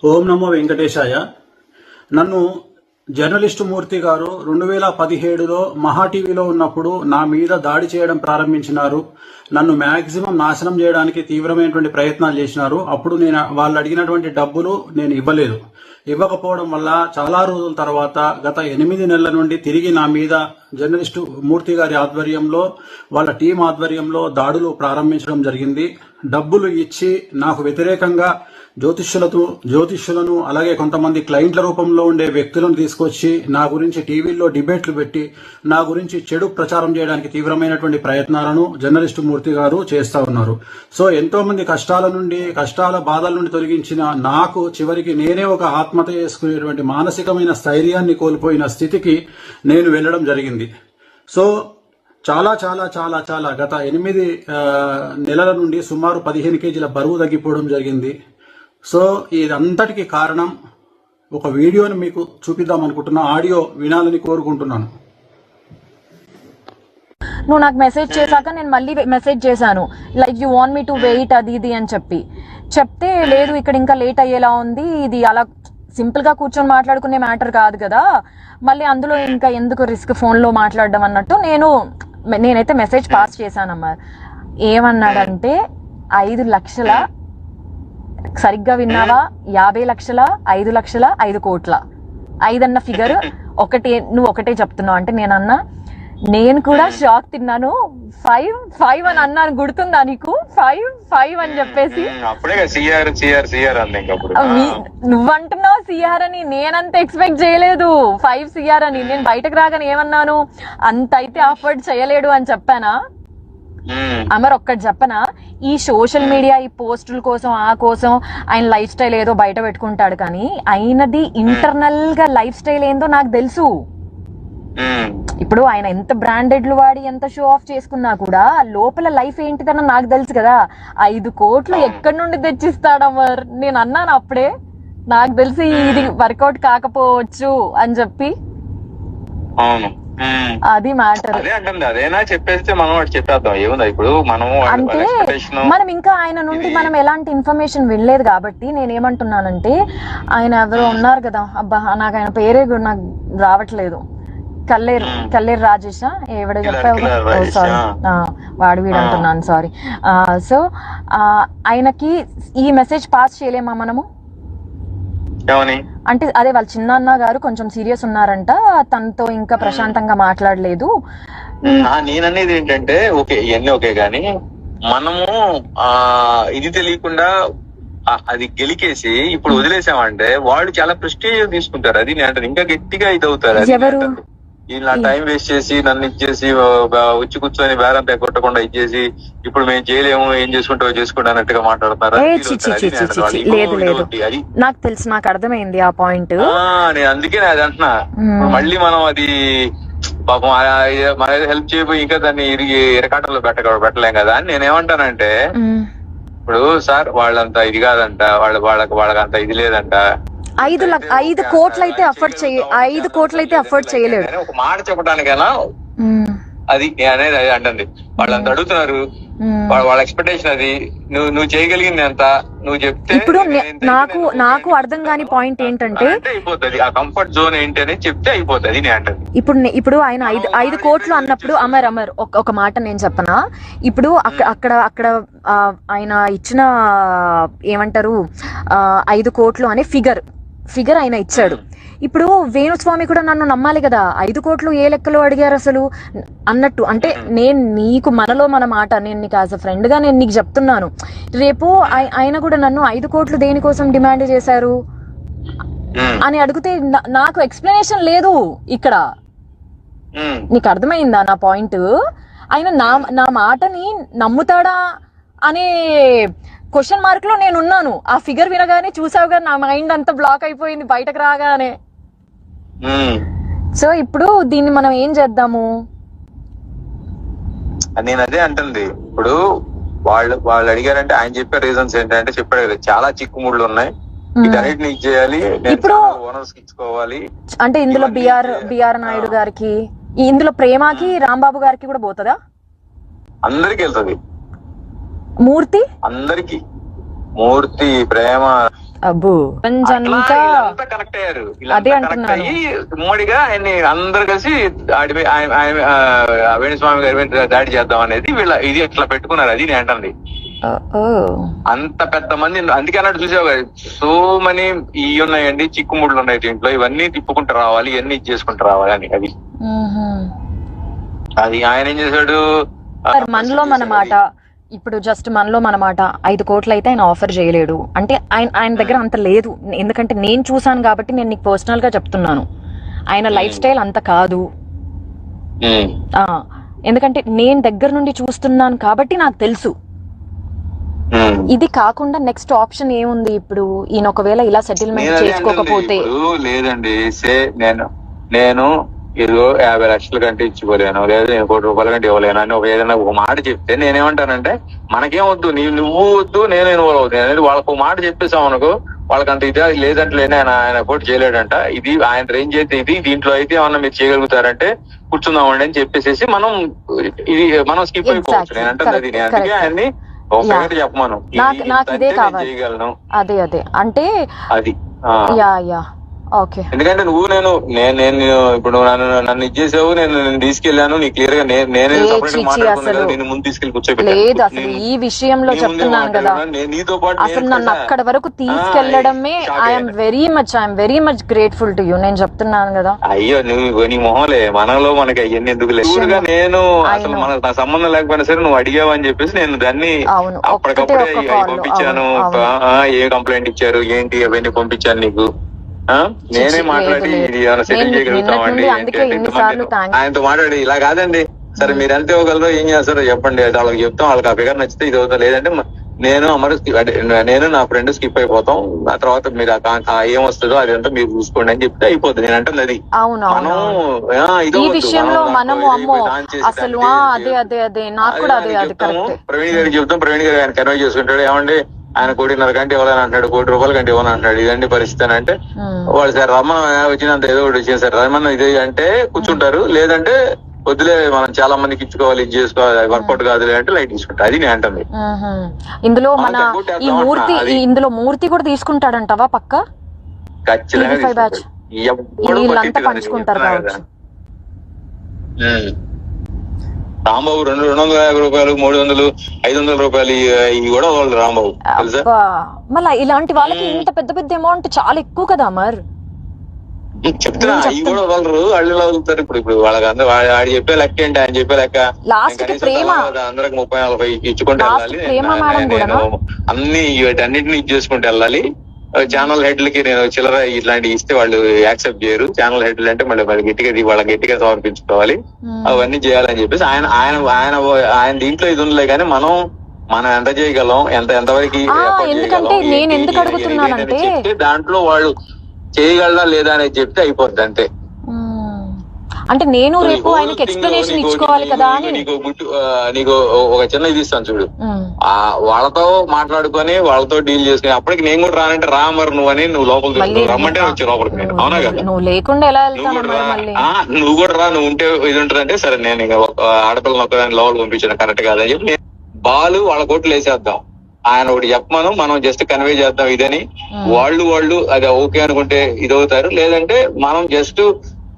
ఓం నమో వెంకటేశాయ. నన్ను జర్నలిస్టు మూర్తి గారు 2017లో మహా టీవీలో ఉన్నప్పుడు నా మీద దాడి చేయడం ప్రారంభించినారు. నన్ను మ్యాక్సిమం నాశనం చేయడానికి తీవ్రమైనటువంటి ప్రయత్నాలు చేసినారు. అప్పుడు నేను వాళ్ళు అడిగినటువంటి డబ్బులు నేను ఇవ్వలేదు. ఇవ్వకపోవడం వల్ల చాలా రోజుల తర్వాత గత 8 నెలల నుండి తిరిగి నా మీద జర్నలిస్టు మూర్తి గారి ఆధ్వర్యంలో వాళ్ళ టీం ఆధ్వర్యంలో దాడులు ప్రారంభించడం జరిగింది. డబ్బులు ఇచ్చి నాకు వ్యతిరేకంగా జ్యోతిష్యులను అలాగే కొంతమంది క్లయింట్ల రూపంలో ఉండే వ్యక్తులను తీసుకొచ్చి నా గురించి టీవీల్లో డిబేట్లు పెట్టి నా గురించి చెడు ప్రచారం చేయడానికి తీవ్రమైనటువంటి ప్రయత్నాలను జర్నలిస్టు మూర్తి గారు చేస్తా ఉన్నారు. సో ఎంతో మంది కష్టాల బాధల నుండి తొలగించిన నాకు చివరికి నేనే ఒక ఆత్మహత్య చేసుకునేటువంటి మానసికమైన స్థైర్యాన్ని కోల్పోయిన స్థితికి నేను వెళ్ళడం జరిగింది. సో చాలా చాలా చాలా చాలా గత 8 నెలల నుండి సుమారు 15 కేజీల బరువు తగ్గిపోవడం జరిగింది. సో ఇదంతటికి కారణం ఒక వీడియోని మీకు చూపిద్దాం అనుకుంటున్నా. ఆడియో వినాలని కోరుకుంటున్నాను. నువ్వు నాకు మెసేజ్ చేశాక నేను మళ్ళీ మెసేజ్ చేశాను, like you want me to wait అది ఇది అని చెప్తే లేదు ఇక్కడ ఇంకా లేట్ అయ్యేలా ఉంది, ఇది అలా సింపుల్ గా కూర్చొని మాట్లాడుకునే మ్యాటర్ కాదు కదా, మళ్ళీ అందులో ఇంకా ఎందుకు రిస్క్ ఫోన్ లో మాట్లాడడం అన్నట్టు నేనైతే మెసేజ్ పాస్ చేశానమ్మా. ఏమన్నాడంటే 5 లక్షల, సరిగ్గా విన్నావా, 50 లక్షల, 5 లక్షల, 5 కోట్ల, 5 అన్న ఫిగర్ నువ్వు ఒకటే చెప్తున్నావు అంటే నేనన్నా, నేను కూడా షాక్ తిన్నాను. 5 అని అన్నాను, గుర్తుందా నీకు? 5 అని చెప్పేసి నువ్వంటున్నావు సిఆర్ అని, నేనంత ఎక్స్పెక్ట్ చేయలేదు 5 సిఆర్ అని. నేను బయటకు రాగానే ఏమన్నాను, అంత అయితే అఫోర్డ్ చేయలేడు అని చెప్పానా? అమర్ ఒక్కటి చెప్పనా, ఈ సోషల్ మీడియా ఈ పోస్టుల కోసం ఆ కోసం ఆయన లైఫ్ స్టైల్ ఏదో బయట పెట్టుకుంటాడు, కానీ ఆయనది ఇంటర్నల్ గా లైఫ్ స్టైల్ ఏందో నాకు తెలుసు. ఇప్పుడు ఆయన ఎంత బ్రాండెడ్లు వాడి ఎంత షో ఆఫ్ చేసుకున్నా కూడా లోపల లైఫ్ ఏంటిదన్న నాకు తెలుసు కదా. 5 కోట్లు ఎక్కడి నుండి తెచ్చిస్తాడు అమర్? నేను అన్నాను అప్పుడే, నాకు తెలిసి ఇది వర్కౌట్ కాకపోవచ్చు అని చెప్పి. అది మ్యాటర్. అదేనా చెప్పేస్తే మనం చెప్పేద్దాం, ఏముందా ఇప్పుడు అంటే మనం ఇంకా ఆయన నుండి మనం ఎలాంటి ఇన్ఫర్మేషన్ వినలేదు కాబట్టి నేనేమంటున్నానంటే, ఆయన ఎవరో ఉన్నారు కదా, అబ్బా నాకు ఆయన పేరే నాకు రావట్లేదు, కల్లేరు రాజేషా ఎవడో చెప్పావు, సారీ వాడు వీడు అంటున్నాను, సారీ. సో ఆయనకి ఈ మెసేజ్ పాస్ చేయలేమా మనము? అంటే అదే వాళ్ళ చిన్న గారు కొంచెం సీరియస్ ఉన్నారంట, తనతో ఇంకా ప్రశాంతంగా మాట్లాడలేదు. నేననేది ఏంటంటే, ఓకే ఇవన్నీ ఓకే గానీ మనము ఇది తెలియకుండా అది గెలికేసి ఇప్పుడు వదిలేసామంటే వాళ్ళు చాలా ప్రెస్టీజ్ తీసుకుంటారు. అది నేను అంటే ఇంకా గట్టిగా ఇది అవుతారు. ఇలా టైం వేస్ట్ చేసి నన్ను ఇచ్చేసి వచ్చి కూర్చొని బేరం కొట్టకుండా ఇచ్చేసి ఇప్పుడు మేము చేయలేము, ఏం చేసుకుంటావు చేసుకుంటా అన్నట్టుగా మాట్లాడుతున్నారు. నాకు తెలుసు, నాకు అర్థమైంది ఆ పాయింట్. నేను అందుకే అది అంటున్నా, మళ్ళీ మనం అది పాపం మన హెల్ప్ చేయబోయి ఇంకా దాన్ని ఇరకాటంలో పెట్టలేం కదా అని నేనేమంటానంటే, ఇప్పుడు సార్ వాళ్ళంతా ఇది కాదంట, వాళ్ళకంత ఇది లేదంట. 5 కోట్లు అయితే అఫోర్డ్ చేయలేడు. ఒక మాట చెప్పడానికైనా అది అనేది అది అంటుంది. వాళ్ళంతా అడుగుతున్నారు, వాళ్ళ ఎక్స్పెక్టేషన్ అది. నువ్వు చేయగలిగింది ఎంత నువ్వు చెప్తే. ఇప్పుడు నాకు అర్థం కాని పాయింట్ ఏంటంటే, అయిపోతుంది ఆ కంఫర్ట్ జోన్ ఏంటి అని చెప్తే అయిపోతుంది నేను అంటుంది. ఇప్పుడు ఆయన 5 కోట్లు అన్నప్పుడు అమర్ ఒక మాట నేను చెప్పనా, ఇప్పుడు అక్కడ ఆయన ఇచ్చిన ఏమంటారు 5 కోట్లు అనే ఫిగర్ ఆయన ఇచ్చాడు. ఇప్పుడు వేణుస్వామి కూడా నన్ను నమ్మాలి కదా, 5 కోట్లు ఏ లెక్కలో అడిగారు అసలు అన్నట్టు. అంటే నేను నీకు మనలో మన మాట, నేను నీకు యాజ్ అ ఫ్రెండ్ గా నేను నీకు చెప్తున్నాను, రేపు ఆయన కూడా నన్ను 5 కోట్లు దేనికోసం డిమాండ్ చేశారు అని అడిగితే నాకు ఎక్స్ప్లెనేషన్ లేదు ఇక్కడ. నీకు అర్థమైందా నా పాయింట్? ఆయన నా మాటని నమ్ముతాడా అనే క్వశ్చన్ మార్క్ లో నేను ఉన్నాను. ఆ ఫిగర్ వినగానే చూసావుగా నా మైండ్ అంతా బ్లాక్ అయిపోయింది బయటకు రాగానే. సో ఇప్పుడు దీన్ని మనం ఏం చేద్దాము? నేను అదే అంటుంది. ఇప్పుడు వాళ్ళు అడిగారంటే ఆయన చెప్పే రీజన్స్ ఏంటంటే చెప్పాడు కదా, చాలా చిక్కుముళ్ళు ఉన్నాయి, వీటన్నిటిని ఇచ్చేయాలి, ఇప్పుడు ఓనర్స్ ఇచ్చుకోవాలి. అంటే ఇందులో బిఆర్ నాయుడు గారికి, ఇందులో ప్రేమకి రాంబాబు గారికి కూడా పోతుందా? అందరికి వెళ్తుంది. మూర్తి అందరికి, మూర్తి, ప్రేమ, అబ్బో అంతా కనెక్ట్ అయ్యారు. అదే కనెక్ట్ అంటున్నాను. అయ్యి ఉమ్మడిగా ఆయన్ని అందరు కలిసి వేణుస్వామి గారి మీద దాడి చేద్దాం అనేది వీళ్ళ ఇది ఇట్లా పెట్టుకున్నారు. అది నేను అంటుంది. అంత పెద్ద మంది అందుకే అన్నట్టు చూసావు కదా, సో మనీ ఇవి ఉన్నాయండి, చిక్కుముళ్ళు ఉన్నాయి దీంట్లో, ఇవన్నీ తిప్పుకుంటూ రావాలి, ఇవన్నీ చేసుకుంటూ రావాలి అని. అది ఆయన ఏం చేశాడు, మనలో మన మాట ఇప్పుడు జస్ట్ మనలో మన మాట 5 కోట్లు అయితే ఆయన ఆఫర్ చేయలేడు అంటే ఆయన దగ్గర అంత లేదు. ఎందుకంటే నేను చూసాను కాబట్టి నేను నీకు పర్సనల్ గా చెప్తున్నాను, ఆయన లైఫ్ స్టైల్ అంత కాదు. ఎందుకంటే నేను దగ్గర నుండి చూస్తున్నాను కాబట్టి నాకు తెలుసు. ఇది కాకుండా నెక్స్ట్ ఆప్షన్ ఏముంది ఇప్పుడు? ఈయన ఒకవేళ ఇలా సెటిల్మెంట్ చేసుకోకపోతే లేదండి, నేను ఇదిగో 50 లక్షల కంటే ఇచ్చిపోలేను, లేదా నేను 1 కోటి రూపాయల కంటే ఇవ్వలేను అని ఏదైనా ఒక మాట చెప్తే నేనేమంటానంటే, మనకేం వద్దు, నువ్వు వద్దు, నేను ఇన్వాల్వ్ అవుతాను అనేది వాళ్ళకు ఒక మాట చెప్పేసాం అనుకో, వాళ్ళకంత ఇదే లేదంటే ఆయన పోటీ చేయలేడంట, ఇది ఆయన రేంజ్ అయితే ఇది, దీంట్లో అయితే ఏమన్నా మీరు చేయగలుగుతారంటే కూర్చుందామండి అని చెప్పేసి మనం స్కిప్ అయిపోవచ్చు. నేను అంటే అది అందుకే ఆయన్ని చెప్పమను, నాకు ఇదే కావాలి, చేయగలను. అదే అంటే అది ఓకే. ఎందుకంటే నేను ఇప్పుడు నన్ను ఇచ్చేసావు, నేను తీసుకెళ్లాను, నీ క్లియర్ గా నేనే ముందు తీసుకెళ్లి కూర్చోబెట్టాను. అసలు ఈ విషయంలో చెప్తున్నాను కదా, నీతో పాటు అసలు నన్ను అక్కడ వరకు తీసుకెళ్లడమే I'm very much grateful to you. నేను చెప్తున్నాను కదా. అయ్యో నువ్వు నీ మొహలే, మనలో మనకి అవన్నీ ఎందుకు లేదు. నేను అసలు నా సంబంధం లేకపోయినా సరే నువ్వు అడిగావని చెప్పేసి నేను దాన్ని అప్పటికప్పుడే పంపించాను. ఏ కంప్లైంట్ ఇచ్చారు ఏంటి అవన్నీ పంపించాను నీకు. నేనే మాట్లాడి ఇది ఏమైనా సెటిల్ చేయగలుగుతామండి ఆయనతో మాట్లాడి, ఇలా కాదండి సరే మీరు ఎంత ఇవ్వగలరో ఏం చేస్తారో చెప్పండి, వాళ్ళకి చెప్తాం, వాళ్ళకి ఆ ఫిగర్ నచ్చితే ఇది అవుతా, లేదంటే నేను నా ఫ్రెండ్ స్కిప్ అయిపోతాం, ఆ తర్వాత మీరు ఏం వస్తుందో అదంతా మీరు చూసుకోండి అని చెప్తే అయిపోతుంది. నేను అంటే అది ఈ విషయంలో మనము అమ్మో అసలు అదే నాకు కూడా ప్రవీణ్ గారికి చెప్తాం, ప్రవీణ్ గారు ఆయన కన్వే చేసుకుంటాడు, ఏమండి ఆయన 1.5 కోటి కంటే ఇవ్వాలని అంటున్నాడు, 1 కోటి రూపాయల కంటే ఇవ్వని అంటున్నాడు, ఇదండి పరిస్థితి అని అంటే, వాళ్ళు సార్ రమ్మన్ వచ్చినంత ఏదో ఒకటి వచ్చింది సార్ రమ్మన్ ఇదే అంటే కూర్చుంటారు, లేదంటే వద్దులే మనం చాలా మందికి ఇచ్చుకోవాలి, ఇది చేసుకోవాలి, వర్కౌట్ కాదులే అంటే లైట్ తీసుకుంటా. అది నేను అంటుంది. ఇందులో మన ఇందులో మూర్తి కూడా తీసుకుంటాడంటవా పక్క? ఖచ్చితంగా వీళ్ళంతా పంచుకుంటారు కావచ్చు. రాంబాబు 250 రూపాయలు 300 500 రూపాయలు ఇవి కూడా వాళ్ళు రాంబాబు తెలుసా. మళ్ళీ ఇలాంటి వాళ్ళకి ఇంత పెద్ద అమౌంట్ చాలా ఎక్కువ కదా మరి. చెప్తున్నా అవి కూడా వాళ్ళు అళ్ళు వదులుతారు. ఇప్పుడు వాళ్ళకి అందరూ ఆడి చెప్పే లెక్క ఏంటి, ఆయన చెప్పే లెక్క అందరికి 30-40 ఇచ్చుకుంటూ వెళ్ళాలి, అన్ని వీటన్నిటిని ఇచ్చేసుకుంటూ వెళ్ళాలి. ఛానల్ హెడ్లకి నేను చిల్లర ఇట్లాంటి ఇస్తే వాళ్ళు యాక్సెప్ట్ చేయరు, ఛానల్ హెడ్లు అంటే మళ్ళీ వాళ్ళ గట్టిగా సమర్పించుకోవాలి, అవన్నీ చేయాలని చెప్పేసి ఆయన దీంట్లో ఇది ఉండలే. కానీ మనం ఎంత చేయగలం, ఎంతవరకు చెప్తే దాంట్లో వాళ్ళు చేయగలరా లేదా అనేది చెప్తే అయిపోద్ది అంతే. అంటే నేను రేపు ఆయనకి ఎక్స్ప్లెనేషన్ ఇచ్చుకోవాలి కదా అని. నీకు ఒక చిన్న ఇది ఇస్తాను చూడు, వాళ్ళతో మాట్లాడుకొని వాళ్ళతో డీల్ చేసుకుని అప్పటికి నేను కూడా రానంటే రామర్ నువ్వు అని నువ్వు లోపలికి రమ్మంటే వచ్చి లోపలికి నేను, అవునా కదా? నువ్వు లేకుండా ఎలా నువ్వు కూడా రా, నువ్వు ఉంటే ఇది ఉంటుందంటే సరే నేను ఆడపిల్లని ఒక్కదాన్ని లోపలికి పంపించాను కరెక్ట్ కాదని చెప్పి నేను బాలు వాళ్ళ కోట్లు వేసేద్దాం, ఆయన ఒకటి చెప్పమను, మనం జస్ట్ కన్వే చేద్దాం ఇదని, వాళ్ళు అది ఓకే అనుకుంటే ఇది అవుతారు, లేదంటే మనం జస్ట్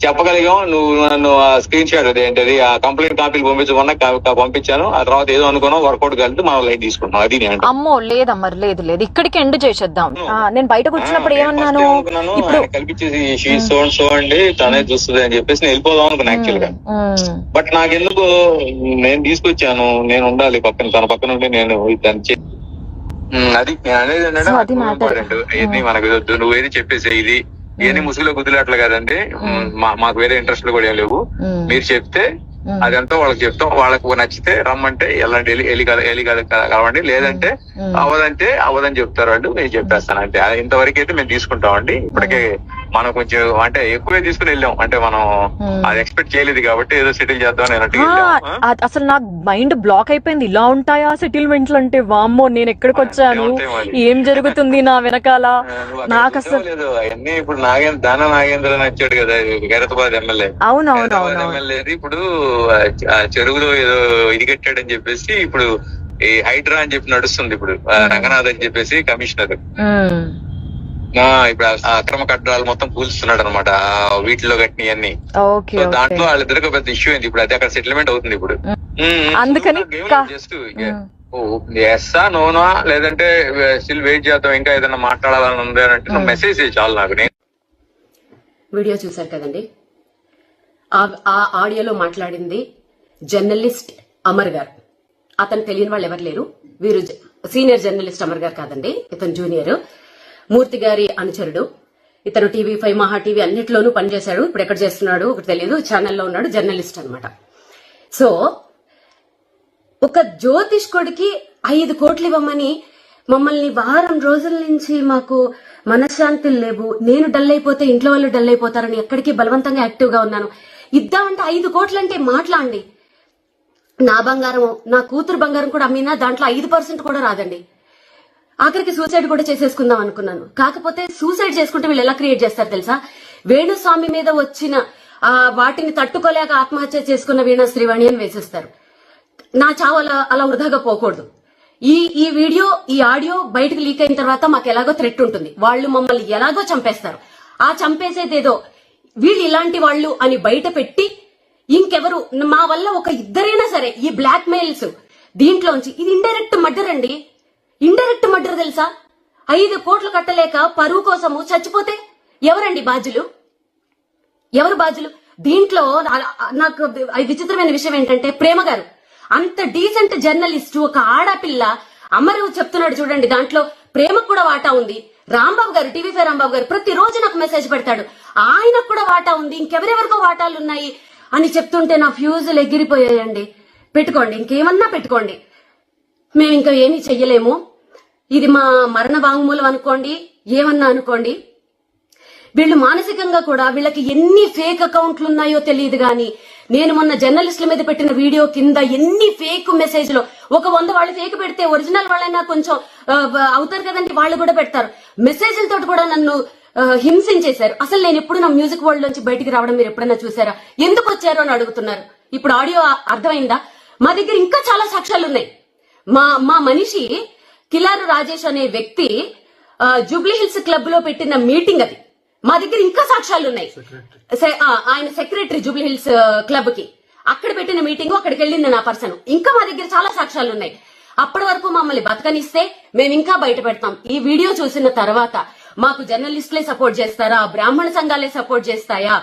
చెప్పగలిగాం నువ్వు స్క్రీన్ షాట్ అదేంటది ఆ కంప్లైంట్ కాపీలు పంపించమన్నా పంపించాను, ఆ తర్వాత ఏదో అనుకున్నాం వర్కౌట్ కలిపి మనం లైట్ తీసుకుంటాం. అది అమ్మో లేదమ్మా లేదు ఇక్కడికి ఎండ్ చేసేద్దాం. నేను బయటకు వచ్చినప్పుడు ఏమన్నాను, కల్పించేసి సో అండి తనే చూస్తుంది అని చెప్పేసి నేను వెళ్ళిపోదాం అనుకున్నా యాక్చువల్ గా. బట్ నాకెందుకు నేను తీసుకొచ్చాను, నేను ఉండాలి పక్కన, తన పక్కన ఉండి నేను దాన్ని అది నేను అనేది ఏంటంటే మనకు నువ్వేది చెప్పేసి ఇది ఇవన్నీ ముసుగులో గుద్దులాట్లు కదండి, మాకు వేరే ఇంట్రెస్ట్ కూడా ఏం లేవు, మీరు చెప్తే అదంతా వాళ్ళకి చెప్తాం, వాళ్ళకు నచ్చితే రమ్మంటే ఎలాంటి ఎలి కలవండి, లేదంటే అవదని చెప్తారు వాళ్ళు, నేను చెప్పేస్తాను అంటే. ఇంతవరకు అయితే మేము తీసుకుంటామండి. ఇప్పటికే మనం కొంచెం అంటే ఎక్కువే తీసుకుని వెళ్ళాం, అంటే మనం అది ఎక్స్పెక్ట్ చేయలేదు కాబట్టి ఏదో సెటిల్ చేద్దాం అన్నట్టు. అసలు నాకు మైండ్ బ్లాక్ అయిపోయింది, ఇలా ఉంటాయా సెటిల్మెంట్లు అంటే, వామ్మో నేను ఎక్కడికి వచ్చాను, ఏం జరుగుతుంది నా వెనకాల. నాకు అసలు అవన్నీ ఇప్పుడు నాగేంద్ర నచ్చాడు కదా ఖైరతాబాద్ ఎమ్మెల్యే, ఎమ్మెల్యే ఇప్పుడు చెరువులో ఏదో ఇది కట్టాడని చెప్పేసి ఇప్పుడు ఈ హైడ్రా అని చెప్పి నడుస్తుంది ఇప్పుడు, రంగనాథ్ అని చెప్పేసి కమిషనర్. ఇప్పుడు ఆ అక్రమ కట్టడాలు మొత్తం కూల్స్తున్నాడు అనమాట వీటిలో కట్టినవన్నీ. ఓకే సో దాంట్లో వాళ్ళిద్దరికి పెద్ద ఇష్యూ అయింది. ఇప్పుడు అది అక్కడ సెటిల్మెంట్ అవుతుంది ఇప్పుడు. అందుకని జస్ట్ ఎస్సా నోనా లేదంటే స్టిల్ వెయిట్ చేద్దాం, ఇంకా ఏదైనా మాట్లాడాలని ఉంది అని అంటే నువ్వు మెసేజ్ చేయి చాలు నాకు. నేను వీడియో చూశారు కదండి. ఆ ఆడియోలో మాట్లాడింది జర్నలిస్ట్ అమర్ గారు. అతను తెలియని వాళ్ళు ఎవరు లేరు. వీరు సీనియర్ జర్నలిస్ట్ అమర్ గారు కాదండి, ఇతను జూనియర్. మూర్తి గారి అనుచరుడు. ఇతను TV5 మహా టీవీ అన్నిట్లోనూ పనిచేశాడు. ఇప్పుడు ఎక్కడ చేస్తున్నాడు ఒకటి తెలియదు, ఛానల్లో ఉన్నాడు, జర్నలిస్ట్ అనమాట. సో ఒక జ్యోతిష్కుడికి 5 కోట్లు ఇవ్వమని మమ్మల్ని వారం రోజుల నుంచి మాకు మనశ్శాంతులు లేవు, నేను డల్ అయిపోతే ఇంట్లో వాళ్ళు డల్ అయిపోతారని ఎక్కడికి బలవంతంగా యాక్టివ్ గా ఉన్నాను. ఇద్దామంటే 5 కోట్లు అంటే మాట్లాడండి. నా బంగారం, నా కూతురు బంగారం కూడా అమ్మినా దాంట్లో 5% కూడా రాదండి. ఆఖరికి సూసైడ్ కూడా చేసేసుకుందాం అనుకున్నాను. కాకపోతే సూసైడ్ చేసుకుంటే వీళ్ళు ఎలా క్రియేట్ చేస్తారు తెలుసా? వేణుస్వామి మీద వచ్చిన వాటిని తట్టుకోలేక ఆత్మహత్య చేసుకున్న వీణా శ్రీవాణి అని వేసేస్తారు. నా చావు అలా వృధాగా పోకూడదు. ఈ వీడియో, ఈ ఆడియో బయటకు లీక్ అయిన తర్వాత మాకు ఎలాగో థ్రెట్ ఉంటుంది. వాళ్ళు మమ్మల్ని ఎలాగో చంపేస్తారు. ఆ చంపేసేదేదో వీళ్ళు ఇలాంటి వాళ్ళు అని బయట పెట్టి ఇంకెవరు మా వల్ల ఒక ఇద్దరైనా సరే ఈ బ్లాక్ మెయిల్స్ దీంట్లోంచి, ఇది ఇండైరెక్ట్ మర్డర్ అండి. ఇండైరెక్ట్ మర్డర్ తెలుసా? 5 కోట్లు కట్టలేక పరువు కోసము చచ్చిపోతే ఎవరండి బాధ్యులు? ఎవరు బాధ్యులు? దీంట్లో నాకు విచిత్రమైన విషయం ఏంటంటే, ప్రేమ గారు అంత డీసెంట్ జర్నలిస్ట్, ఒక ఆడపిల్ల అమరు చెప్తున్నాడు చూడండి, దాంట్లో ప్రేమకు కూడా వాటా ఉంది. రాంబాబు గారు, TV5 రాంబాబు గారు ప్రతిరోజు నాకు మెసేజ్ పెడతాడు, ఆయనకు కూడా వాటా ఉంది, ఇంకెవరెవరికో వాటాలు ఉన్నాయి అని చెప్తుంటే నా ఫ్యూజులు ఎగిరిపోయాయండి. పెట్టుకోండి, ఇంకేమన్నా పెట్టుకోండి, మేము ఇంకా ఏమీ చెయ్యలేము. ఇది మా మరణ వాంగ్మూలం అనుకోండి, ఏమన్నా అనుకోండి. వీళ్ళు మానసికంగా కూడా, వీళ్ళకి ఎన్ని ఫేక్ అకౌంట్లు ఉన్నాయో తెలియదు గాని, నేను మొన్న జర్నలిస్టుల మీద పెట్టిన వీడియో కింద ఎన్ని ఫేక్ మెసేజ్లు, ఒక 100 వాళ్ళు ఫేక్ పెడితే ఒరిజినల్ వాళ్ళైనా కొంచెం అవుతారు కదండి, వాళ్ళు కూడా పెడతారు. మెసేజ్లతో కూడా నన్ను హింసించేశారు. అసలు నేను ఎప్పుడు నా మ్యూజిక్ వరల్డ్ నుంచి బయటికి రావడం మీరు ఎప్పుడైనా చూసారా? ఎందుకు వచ్చారు అని అడుగుతున్నారు. ఇప్పుడు ఆడియో అర్థమైందా? మా దగ్గర ఇంకా చాలా సాక్ష్యాలు ఉన్నాయి. మా మనిషి కిలారు రాజేష్ అనే వ్యక్తి జూబ్లీ హిల్స్ క్లబ్ లో పెట్టిన మీటింగ్ అది. మా దగ్గర ఇంకా సాక్ష్యాలు ఉన్నాయి. ఆయన సెక్రటరీ జూబ్లీ హిల్స్ క్లబ్ కి, అక్కడ పెట్టిన మీటింగ్, అక్కడికి వెళ్ళింది నా పర్సన్. ఇంకా మా దగ్గర చాలా సాక్ష్యాలు ఉన్నాయి. అప్పటి వరకు మమ్మల్ని బతకనిస్తే మేము ఇంకా బయట పెడతాం. ఈ వీడియో చూసిన తర్వాత మాకు జర్నలిస్టులే సపోర్ట్ చేస్తారా, బ్రాహ్మణ సంఘాలే సపోర్ట్ చేస్తాయా,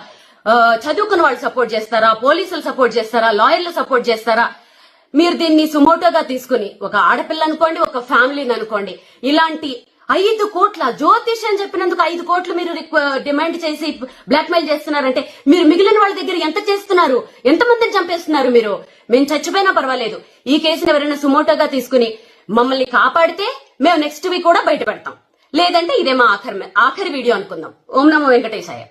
చదువుకున్న వాళ్ళు సపోర్ట్ చేస్తారా, పోలీసులు సపోర్ట్ చేస్తారా, లాయర్లు సపోర్ట్ చేస్తారా? మీరు దీన్ని సుమోటోగా తీసుకుని, ఒక ఆడపిల్ల అనుకోండి, ఒక ఫ్యామిలీని అనుకోండి, ఇలాంటి 5 కోట్ల జ్యోతిష్ అని చెప్పినందుకు 5 కోట్లు మీరు డిమాండ్ చేసి బ్లాక్ మెయిల్ చేస్తున్నారంటే, మీరు మిగిలిన వాళ్ళ దగ్గర ఎంత చేస్తున్నారు? ఎంతమందిని చంపేస్తున్నారు మీరు? మేము చచ్చిపోయినా పర్వాలేదు, ఈ కేసుని ఎవరైనా సుమోటోగా తీసుకుని మమ్మల్ని కాపాడితే మేము నెక్స్ట్ వీక్ కూడా బయట పెడతాం. లేదంటే ఇదే మా ఆఖరి వీడియో అనుకుందాం. ఓం నమో వెంకటేశాయ.